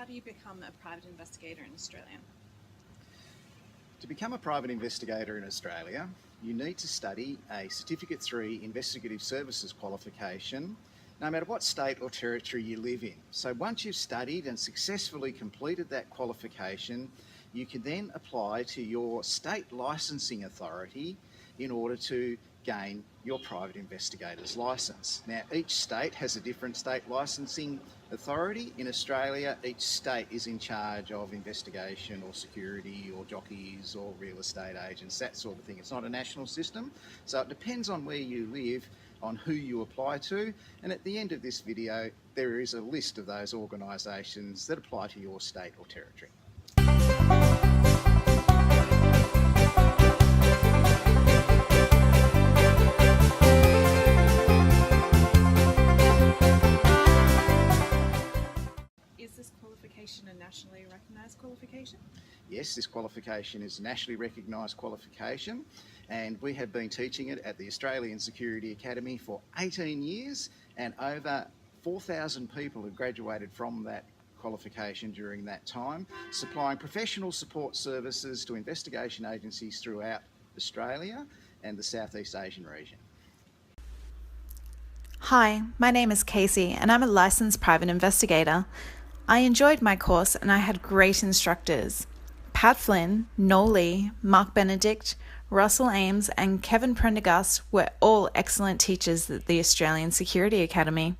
do you become a private investigator in Australia? To become a private investigator in Australia, you need to study a Certificate 3 Investigative Services qualification, no matter what state or territory you live in. So once you've studied and successfully completed that qualification, you can then apply to your state licensing authority in order to gain your private investigator's licence. Now, each state has a different state licensing authority. In Australia, each state is in charge of investigation or security or jockeys or real estate agents, that sort of thing. It's not a national system, so it depends on where you live, on who you apply to, and at the end of this video, there is a list of those organisations that apply to your state or territory. Is this qualification a nationally recognised qualification? Yes, this qualification is a nationally recognised qualification, and we have been teaching it at the Australian Security Academy for 18 years, and over 4,000 people have graduated from that qualification during that time, supplying professional support services to investigation agencies throughout Australia and the Southeast Asian region. Hi, my name is Casey and I'm a licensed private investigator. I enjoyed my course and I had great instructors. Pat Flynn, Noel Lee, Mark Benedict, Russell Ames and Kevin Prendergast were all excellent teachers at the Australian Security Academy.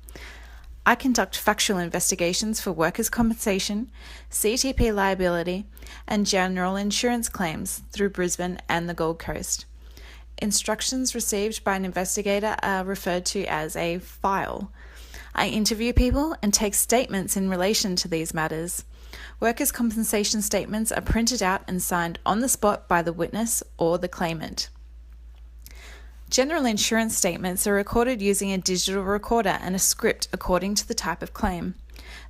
I conduct factual investigations for workers' compensation, CTP liability and general insurance claims through Brisbane and the Gold Coast. Instructions received by an investigator are referred to as a file. I interview people and take statements in relation to these matters. Workers' compensation statements are printed out and signed on the spot by the witness or the claimant. General insurance statements are recorded using a digital recorder and a script according to the type of claim.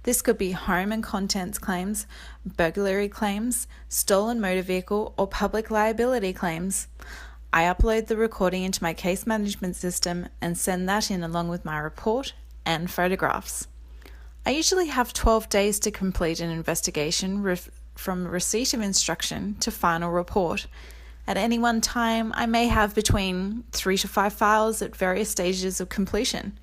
This could be home and contents claims, burglary claims, stolen motor vehicle, or public liability claims. I upload the recording into my case management system and send that in along with my report and photographs. I usually have 12 days to complete an investigation from receipt of instruction to final report. At any one time, I may have between 3 to 5 files at various stages of completion.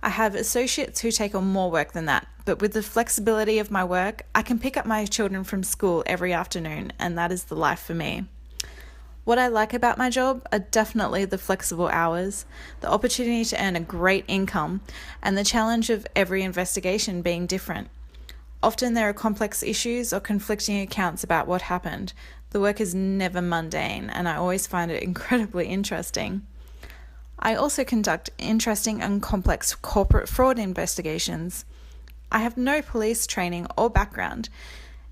I have associates who take on more work than that, but with the flexibility of my work, I can pick up my children from school every afternoon, and that is the life for me. What I like about my job are definitely the flexible hours, the opportunity to earn a great income, and the challenge of every investigation being different. Often there are complex issues or conflicting accounts about what happened. The work is never mundane, and I always find it incredibly interesting. I also conduct interesting and complex corporate fraud investigations. I have no police training or background.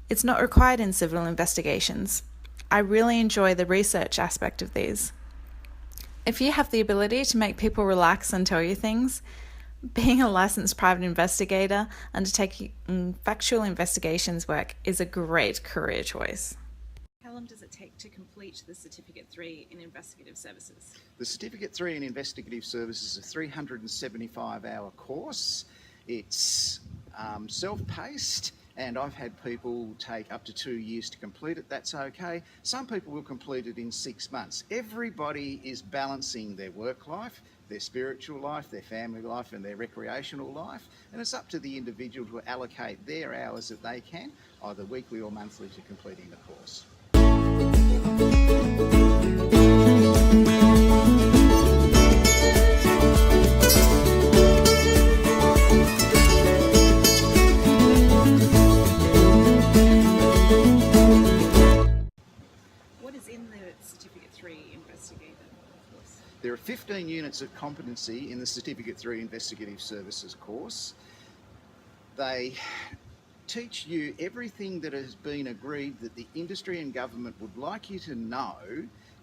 It's not required in civil investigations. I really enjoy the research aspect of these. If you have the ability to make people relax and tell you things, being a licensed private investigator undertaking factual investigations work is a great career choice. How long does it take to complete the Certificate 3 in Investigative Services? The Certificate 3 in Investigative Services is a 375-hour course. It's self-paced, and I've had people take up to 2 years to complete it. That's okay. Some people will complete it in 6 months. Everybody is balancing their work life, their spiritual life, their family life and their recreational life, and it's up to the individual to allocate their hours that they can, either weekly or monthly, to completing the course. What is in the Certificate 3 Investigator course? There are 15 units of competency in the Certificate 3 Investigative Services course. They teach you everything that has been agreed that the industry and government would like you to know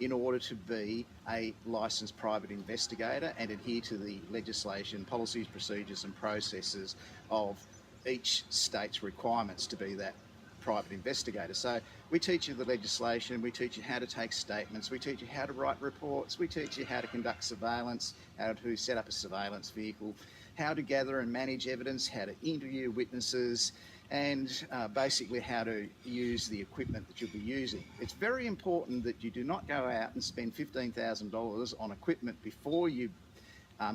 in order to be a licensed private investigator and adhere to the legislation, policies, procedures and processes of each state's requirements to be that private investigator. So we teach you the legislation, we teach you how to take statements, we teach you how to write reports, we teach you how to conduct surveillance, how to set up a surveillance vehicle, how to gather and manage evidence, how to interview witnesses, and basically how to use the equipment that you'll be using. It's very important that you do not go out and spend $15,000 on equipment before you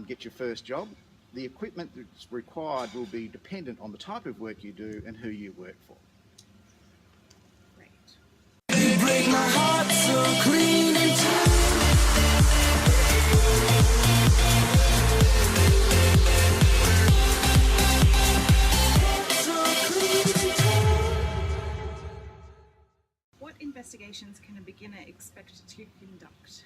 get your first job. The equipment that's required will be dependent on the type of work you do and who you work for. Great. Break my heart so clean and What investigations can a beginner expect to conduct?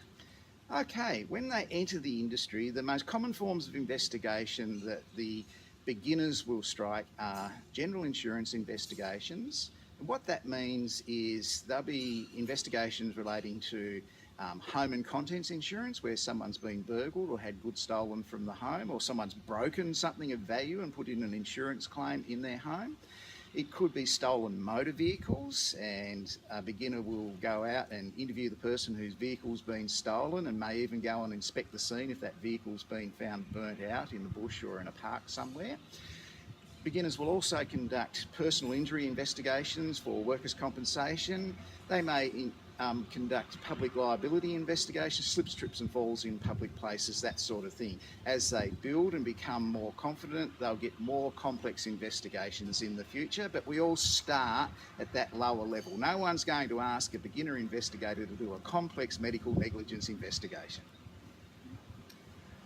Okay, when they enter the industry, the most common forms of investigation that the beginners will strike are general insurance investigations. And what that means is there'll be investigations relating to home and contents insurance, where someone's been burgled or had goods stolen from the home, or someone's broken something of value and put in an insurance claim in their home. It could be stolen motor vehicles, and a beginner will go out and interview the person whose vehicle's been stolen, and may even go and inspect the scene if that vehicle's been found burnt out in the bush or in a park somewhere. Beginners will also conduct personal injury investigations for workers' compensation. They may conduct public liability investigations, slips, trips and falls in public places, that sort of thing. As they build and become more confident, they'll get more complex investigations in the future, but we all start at that lower level. No one's going to ask a beginner investigator to do a complex medical negligence investigation.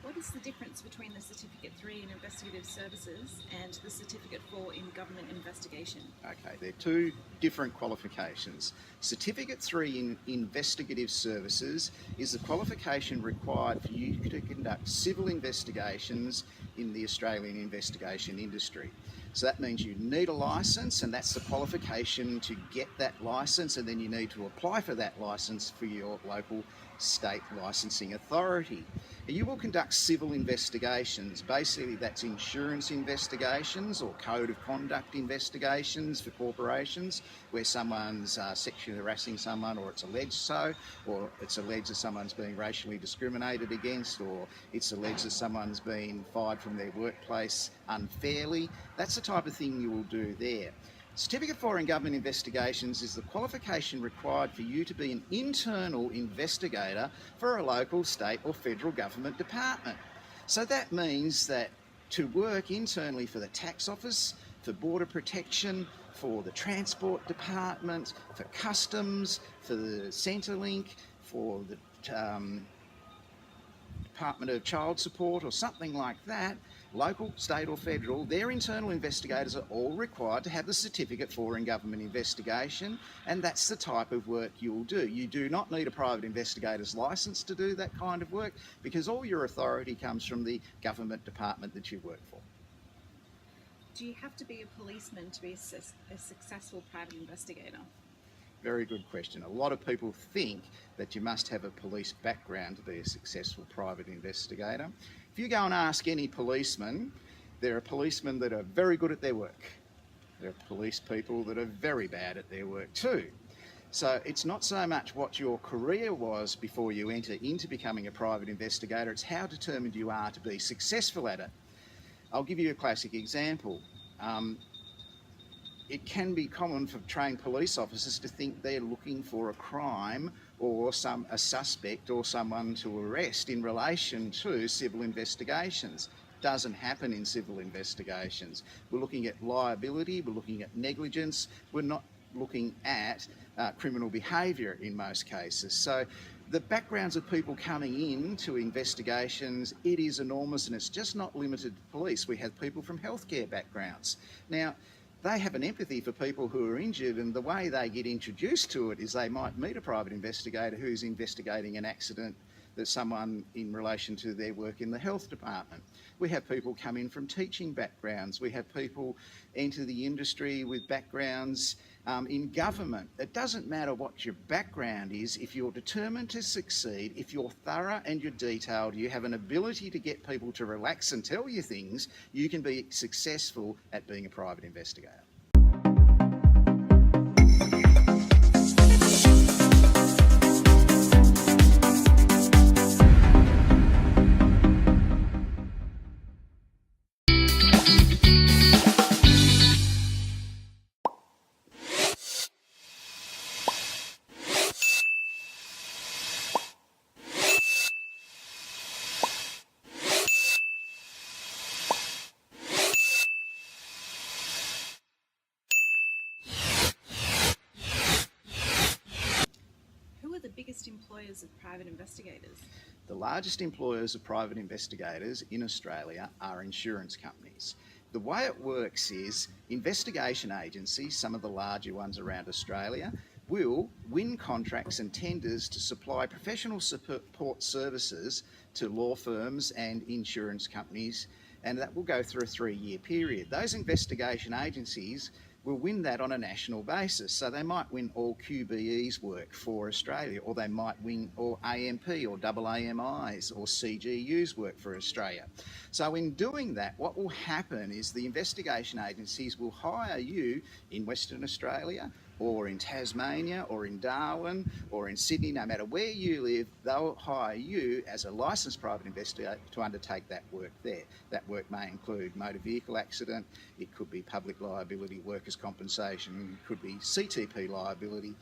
What is the difference between the Certificate 3 in Investigative Services and the Certificate 4 in Government Investigation? Okay, they're two different qualifications. Certificate 3 in Investigative Services is the qualification required for you to conduct civil investigations in the Australian investigation industry. So that means you need a licence, and that's the qualification to get that licence, and then you need to apply for that licence for your local state licensing authority. You will conduct civil investigations. Basically, that's insurance investigations or code of conduct investigations for corporations, where someone's sexually harassing someone, or it's alleged so, or it's alleged that someone's being racially discriminated against, or it's alleged that someone's been fired from their workplace unfairly. That's the type of thing you will do there. Certificate 4 in Government Investigations is the qualification required for you to be an internal investigator for a local, state or federal government department. So that means that to work internally for the tax office, for border protection, for the transport department, for customs, for the Centrelink, for the Department of Child Support or something like that, local, state or federal, their internal investigators are all required to have the Certificate 4 in Government Investigation, and that's the type of work you'll do. You do not need a private investigator's licence to do that kind of work, because all your authority comes from the government department that you work for. Do you have to be a policeman to be a successful private investigator? Very good question. A lot of people think that you must have a police background to be a successful private investigator. If you go and ask any policeman, there are policemen that are very good at their work. There are police people that are very bad at their work too. So it's not so much what your career was before you enter into becoming a private investigator, it's how determined you are to be successful at it. I'll give you a classic example. It can be common for trained police officers to think they're looking for a crime or a suspect or someone to arrest in relation to civil investigations. Doesn't happen in civil investigations. We're looking at liability, we're looking at negligence, we're not looking at criminal behaviour in most cases. So the backgrounds of people coming into investigations, it is enormous, and it's just not limited to police. We have people from healthcare backgrounds. Now, they have an empathy for people who are injured, and the way they get introduced to it is they might meet a private investigator who's investigating an accident that someone in relation to their work in the health department. We have people come in from teaching backgrounds. We have people enter the industry with backgrounds in government. It doesn't matter what your background is. If you're determined to succeed, if you're thorough and you're detailed, you have an ability to get people to relax and tell you things, you can be successful at being a private investigator. employers of private investigators? The largest employers of private investigators in Australia are insurance companies. The way it works is investigation agencies, some of the larger ones around Australia, will win contracts and tenders to supply professional support services to law firms and insurance companies, and that will go through a 3-year period. Those investigation agencies will win that on a national basis. So they might win all QBE's work for Australia, or they might win all AMP or AAMI's or CGU's work for Australia. So in doing that, what will happen is the investigation agencies will hire you in Western Australia or in Tasmania or in Darwin or in Sydney, no matter where you live, they'll hire you as a licensed private investigator to undertake that work there. That work may include motor vehicle accident, it could be public liability, workers' compensation, it could be CTP liability,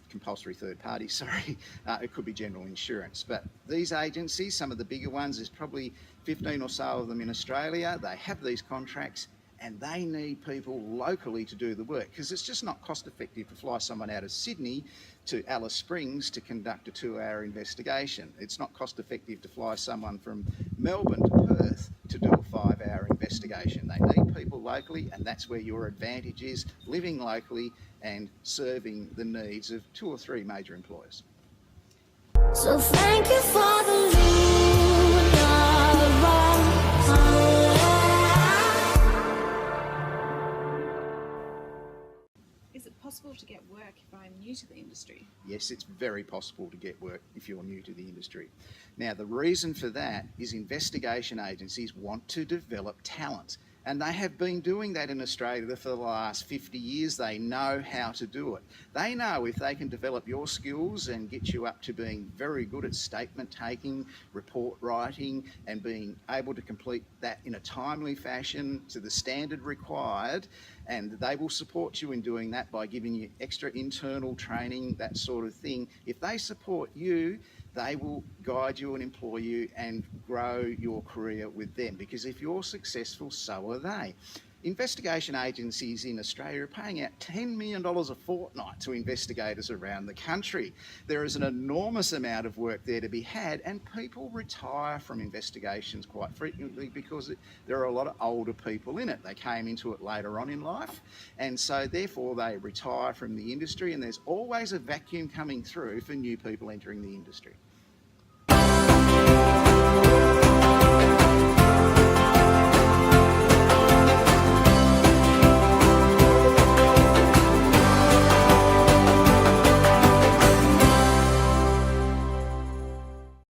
compulsory third party, it could be general insurance. But these agencies, some of the bigger ones, there's probably 15 or so of them in Australia, they have these contracts and they need people locally to do the work because it's just not cost effective to fly someone out of Sydney to Alice Springs to conduct a 2-hour investigation. It's not cost effective to fly someone from Melbourne to Perth to do a 5-hour investigation. They need people locally, and that's where your advantage is, living locally and serving the needs of 2 or 3 major employers. So thank you for the lunar. Is it possible to get work if I'm new to the industry? Yes, it's very possible to get work if you're new to the industry. Now, the reason for that is investigation agencies want to develop talent. And they have been doing that in Australia for the last 50 years. They know how to do it. They know if they can develop your skills and get you up to being very good at statement taking, report writing, and being able to complete that in a timely fashion to the standard required, and they will support you in doing that by giving you extra internal training, that sort of thing. If they support you, they will guide you and employ you and grow your career with them, because if you're successful, so are they. Investigation agencies in Australia are paying out $10 million a fortnight to investigators around the country. There is an enormous amount of work there to be had, and people retire from investigations quite frequently because there are a lot of older people in it. They came into it later on in life, and so therefore they retire from the industry, and there's always a vacuum coming through for new people entering the industry.